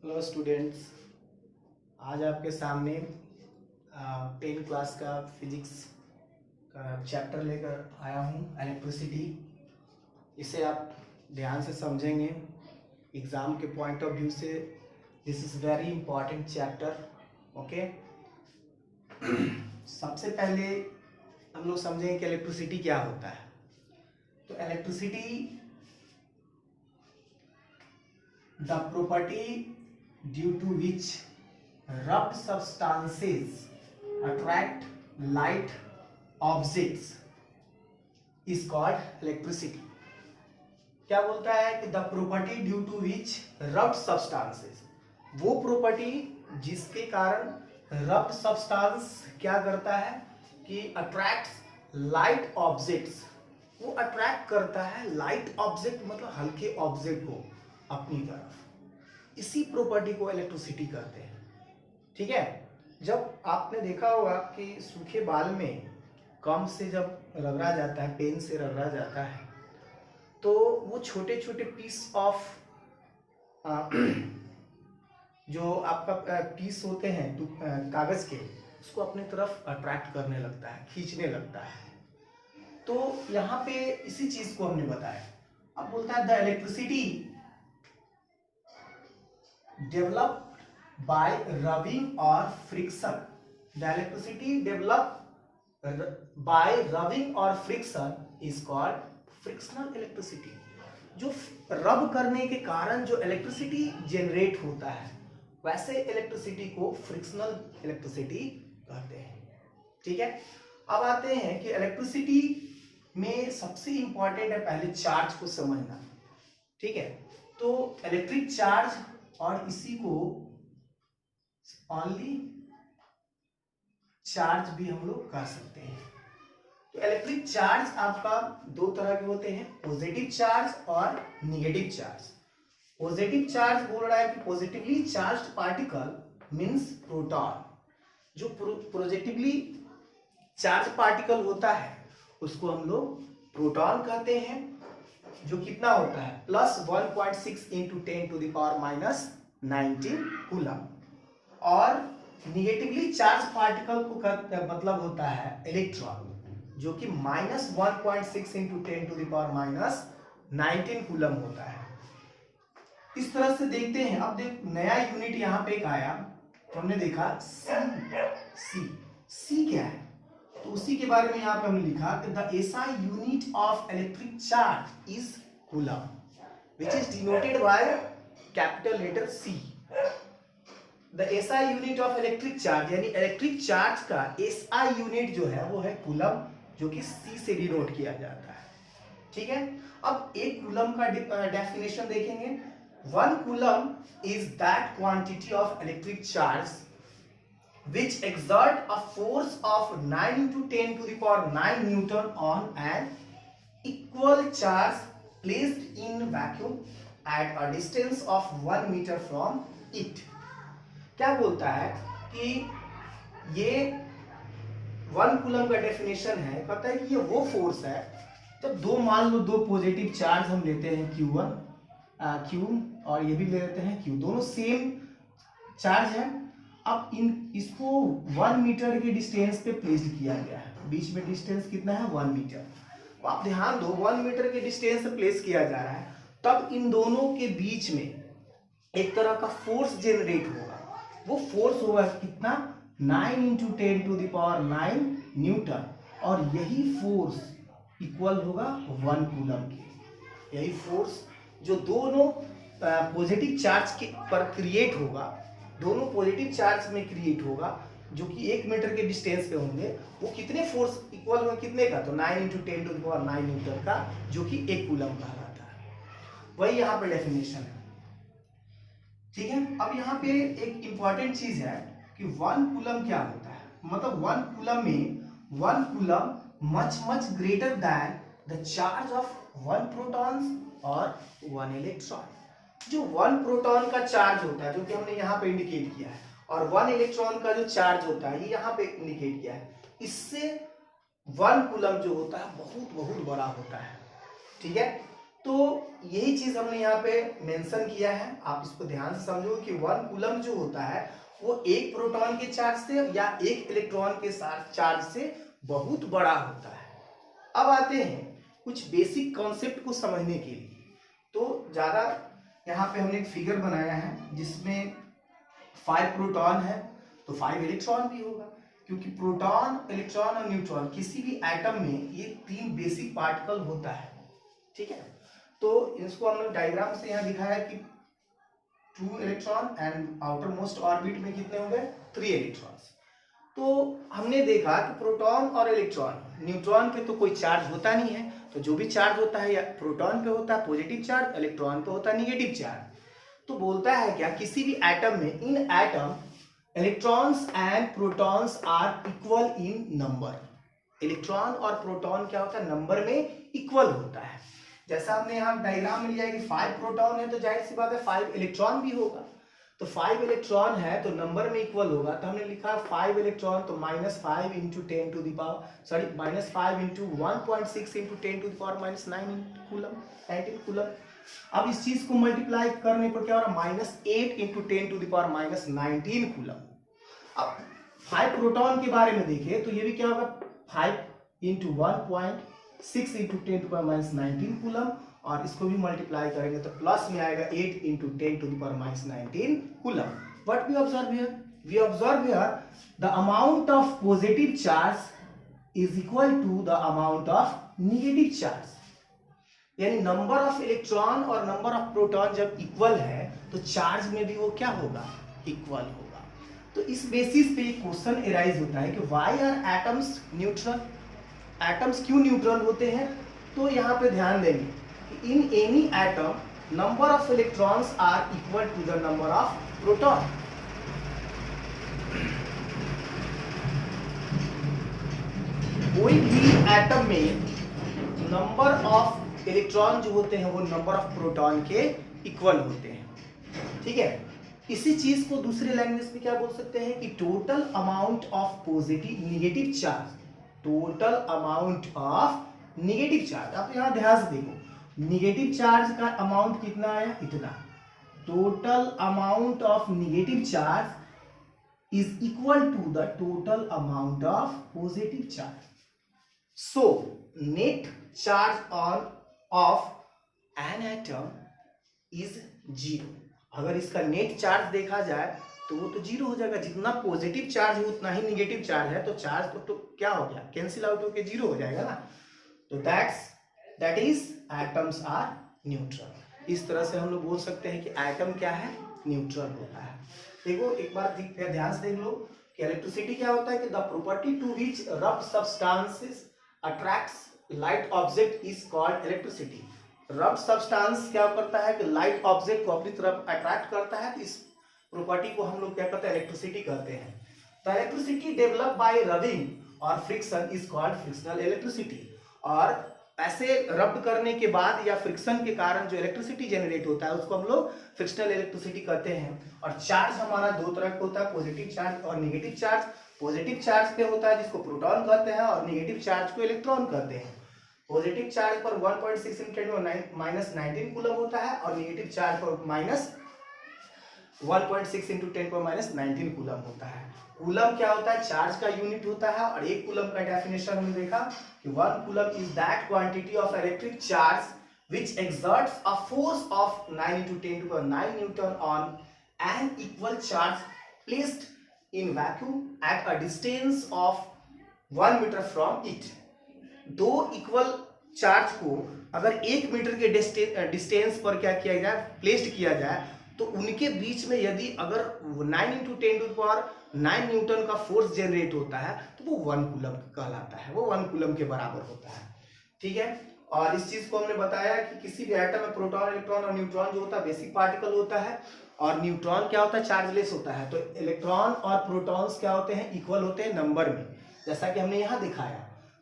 Hello students, आज आपके सामने 10 क्लास का फिजिक्स का चैप्टर लेकर आया हूँ, इलेक्ट्रिसिटी। इसे आप ध्यान से समझेंगे एग्ज़ाम के पॉइंट ऑफ व्यू से। This is very important chapter. Okay, सबसे पहले हम लोग समझेंगे कि इलेक्ट्रिसिटी क्या होता है। तो electricity the property due to which rubbed substances attract light objects is called electricity। क्या बोलता है कि the property due to which rubbed substances, वो प्रॉपर्टी जिसके कारण rubbed substance क्या करता है कि attracts light objects, वो अट्रैक्ट करता है लाइट ऑब्जेक्ट, मतलब हल्के ऑब्जेक्ट को अपनी तरफ। इसी प्रॉपर्टी को इलेक्ट्रिसिटी कहते हैं। ठीक है, जब आपने देखा होगा कि सूखे बाल में कम से जब रगड़ा जाता है, पेन से रगड़ा जाता है, तो वो छोटे छोटे पीस ऑफ जो आपका पीस होते हैं कागज के, उसको अपनी तरफ अट्रैक्ट करने लगता है, खींचने लगता है। तो यहाँ पे इसी चीज को हमने बताया। अब बोलता है the electricity developed by rubbing और friction. The electricity developed by rubbing और friction is called frictional electricity. जो रब करने के कारण जो इलेक्ट्रिसिटी जनरेट होता है, वैसे इलेक्ट्रिसिटी को फ्रिक्शनल इलेक्ट्रिसिटी कहते हैं। ठीक है, अब आते हैं कि इलेक्ट्रिसिटी में सबसे इंपॉर्टेंट है पहले चार्ज को समझना। ठीक है, तो इलेक्ट्रिक चार्ज और इसी को ओनली चार्ज भी हम लोग कह सकते हैं। तो इलेक्ट्रिक चार्ज आपका दो तरह के होते हैं, पॉजिटिव चार्ज और निगेटिव चार्ज। पॉजिटिव चार्ज बोल रहा है कि positively charged particle means proton. जो पॉजिटिवली चार्ज पार्टिकल होता है उसको हम लोग प्रोटॉन कहते हैं, जो कितना होता है प्लस 1.6 इंटू 10⁻⁻19 कूलम। और निगेटिवली चार्ज पार्टिकल को मतलब होता है इलेक्ट्रॉन, जो कि -1.6 इंटू 10⁻⁻19 कूलम होता है। इस तरह से देखते हैं। अब देख, नया यूनिट यहाँ पे एक आया, तो हमने देखा सी क्या है, तो उसी के बारे में यहाँ पे हमने लिखा कि the SI unit of electric charge is coulomb, which is denoted by capital letter C. The SI unit of electric charge, यानी इलेक्ट्रिक चार्ज का एसआई यूनिट जो है वो है कूलम, जो कि सी से डिनोट किया जाता है। ठीक है, अब एक कूलम का डेफिनेशन देखेंगे। 1 coulomb is that quantity of electric charge which exert a force of 9 into 10⁹ Newton on an equal charge placed in vacuum at a distance of 1 meter from it। क्या बोलता है कि ये 1 कूलम का definition है, कहता है कि ये वो फोर्स है जब दो, मान लो दो पॉजिटिव चार्ज हम लेते हैं Q1 Q और ये भी ले लेते हैं Q, दोनों सेम चार्ज है। अब इसको 1 मीटर के डिस्टेंस पे प्लेस्ड किया गया है। बीच में डिस्टेंस कितना है 1 मीटर। तो आप ध्यान दो, 1 मीटर के डिस्टेंस से प्लेस किया जा रहा है, तब इन दोनों के बीच में एक तरह का फोर्स जनरेट होगा। वो फोर्स होगा कितना 9 इंटू 10⁹ न्यूटन, और यही फोर्स इक्वल होगा 1 कूलम के। यही फोर्स जो दोनों पॉजिटिव चार्ज के पर क्रिएट होगा, दोनों पॉजिटिव चार्ज में क्रिएट होगा, जो कि 1 मीटर के डिस्टेंस पे होंगे, वो कितने फोर्स इक्वल होगा, कितने का, तो 9 इंटू 10⁹ न्यूटन का, जो कि 1 कूलम कहलाता है। वही यहाँ पे डेफिनेशन है। ठीक है, अब यहाँ पे एक इंपॉर्टेंट चीज है कि 1 कूलम क्या होता है। मतलब 1 कूलम में 1 coulomb much greater than the charge of 1 proton और 1 इलेक्ट्रॉन। जो 1 प्रोटॉन का चार्ज होता है, जो कि हमने यहाँ पे इंडिकेट किया है, और 1 इलेक्ट्रॉन का जो चार्ज होता है, ये यहाँ पे इंडिकेट किया है, इससे 1 कूलम जो होता है बहुत बहुत बड़ा होता है। ठीक है, तो यही चीज हमने यहाँ पे मेंशन किया है, आप इसको ध्यान से समझो कि 1 कूलम जो होता है वो एक प्रोटॉन के चार्ज से या एक इलेक्ट्रॉन के साथ चार्ज से बहुत बड़ा होता है। अब आते हैं कुछ बेसिक कॉन्सेप्ट को समझने के लिए। तो ज़्यादा यहाँ पे हमने एक फिगर बनाया है जिसमें 5 प्रोटॉन है तो 5 इलेक्ट्रॉन भी होगा, क्योंकि प्रोटॉन, इलेक्ट्रॉन और न्यूट्रॉन किसी भी एटम में ये 3 बेसिक पार्टिकल होता है। ठीक है, तो इसको हमने डायग्राम से यहाँ दिखाया कि 2 electron and outer most orbit में कितने हो गए 3 इलेक्ट्रॉन्स। तो हमने देखा कि प्रोटॉन और इलेक्ट्रॉन, न्यूट्रॉन पे तो कोई चार्ज होता नहीं है, तो जो भी चार्ज होता है या प्रोटॉन पे होता है पॉजिटिव चार्ज, इलेक्ट्रॉन पे होता है निगेटिव चार्ज। तो बोलता है क्या, किसी भी एटम में, in atom electrons and protons are equal in number. Electron और प्रोटॉन क्या होता है, नंबर में इक्वल होता है। जैसा हमने यहाँ डायग्राम में लिया है कि 5 प्रोटॉन है तो जाहिर सी बात है 5 इलेक्ट्रॉन भी होगा। तो 5 इलेक्ट्रॉन है तो नंबर में इक्वल होगा, तो हमने लिखा 5 इलेक्ट्रॉन तो -5 into 10 to the power, sorry -5 into 1.6 into 10 to the power -9 coulomb, 19 coulomb. अब इस चीज को मल्टीप्लाई करने पर क्या हो रहा है, -8 into 10 to the power -19 coulomb. अब 5 प्रोटॉन के बारे में देखें तो ये भी क्या होगा, 5 into 1.6 into 10 to power -19 coulomb, और इसको भी मल्टीप्लाई करेंगे तो प्लस में आएगा 8 into 10 to the power -19 coulomb. What we observe here, we observe here the amount of positive charge is equal to the amount of negative charge. यानी number of electron और number of proton जब equal है तो charge में भी वो क्या होगा, इक्वल होगा। तो इस बेसिस पे एक क्वेश्चन एराइज होता है कि why are atoms neutral, atoms क्यों न्यूट्रल होते हैं। तो यहाँ पे ध्यान देंगे कि in any atom number of electrons are equal to the number of proton. कोई भी एटम में नंबर ऑफ इलेक्ट्रॉन जो होते हैं वो नंबर ऑफ प्रोटॉन के इक्वल होते हैं। ठीक है, इसी चीज को दूसरे लैंग्वेज में क्या बोल सकते हैं कि total amount of positive negative charge, total amount of negative charge. आप यहां ध्यान से देखो, नेगेटिव चार्ज का अमाउंट कितना आया, इतना। Total amount of negative charge is equal to the total amount of positive charge. So net charge on of an atom is 0। अगर इसका नेट चार्ज देखा जाए तो वो तो 0 हो जाएगा। जितना पॉजिटिव चार्ज है उतना ही नेगेटिव चार्ज है, तो चार्ज तो क्या हो गया, कैंसिल आउट होके 0 हो जाएगा ना। तो that is atoms are neutral. इस तरह से हम लोग बोल सकते हैं कि एटम क्या है, न्यूट्रल होता है। देखो एक बार ध्यान से देख लो कि इलेक्ट्रिसिटी क्या होता है कि the property to which rough substances attracts light object is called electricity. Rough substance क्या करता है कि लाइट ऑब्जेक्ट को अपनी तरफ अट्रैक्ट करता है, तो इस प्रॉपर्टी को हम लोग क्या करते हैं, इलेक्ट्रिसिटी कहते हैं। तो इलेक्ट्रिसिटी डेवलप बाय रबिंग और friction is called frictional electricity. और ऐसे रब करने के बाद या फ्रिक्शन के कारण जो इलेक्ट्रिसिटी जनरेट होता है उसको हम लोग फ्रिक्शनल इलेक्ट्रिसिटी कहते हैं। और चार्ज हमारा दो तरह का होता है, पॉजिटिव चार्ज और नेगेटिव चार्ज। पॉजिटिव चार्ज पे होता है जिसको प्रोटॉन कहते हैं और नेगेटिव चार्ज को इलेक्ट्रॉन कहते हैं। पॉजिटिव चार्ज पर 1.6 × 10⁻19 कूलम होता है और नेगेटिव चार्ज पर -1.6 × 10⁻19 कूलम होता है। कूलम क्या होता है, चार्ज का यूनिट होता है। और एक कूलम का डेफिनेशन हमने देखा कि 1 coulomb is that quantity of electric charge which exerts a force of 9 × 10⁹ newton on an equal charge placed in vacuum at a distance of 1 metre from it. दो इक्वल चार्ज को अगर 1 metre के distance पर क्या किया जाए, placed किया जाए, तो उनके बीच में यदि अगर 9 × 10⁹ न्यूटन का फोर्स जनरेट होता है तो वो 1 कूलम कहलाता है, वो 1 कूलम के बराबर होता है। ठीक है, और इस चीज को हमने बताया कि किसी भी एटम में प्रोटॉन, इलेक्ट्रॉन और न्यूट्रॉन जो होता है बेसिक पार्टिकल होता है, और न्यूट्रॉन क्या होता है, चार्जलेस होता है। तो इलेक्ट्रॉन और प्रोटॉन्स क्या होते हैं, इक्वल होते हैं नंबर में, जैसा कि हमने यहाँ दिखाया।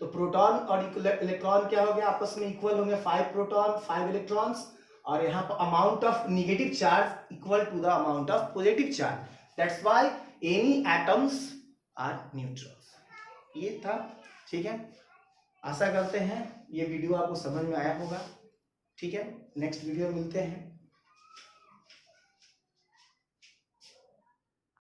तो प्रोटॉन और इलेक्ट्रॉन क्या हो गया, आपस में इक्वल होंगे, 5 प्रोटॉन 5 इलेक्ट्रॉन्स। और यहाँ पर amount of negative charge equal to the amount of positive charge, that's why any atoms are neutral. ये था। ठीक है, आशा करते हैं ये वीडियो आपको समझ में आया होगा। ठीक है, नेक्स्ट वीडियो में मिलते हैं।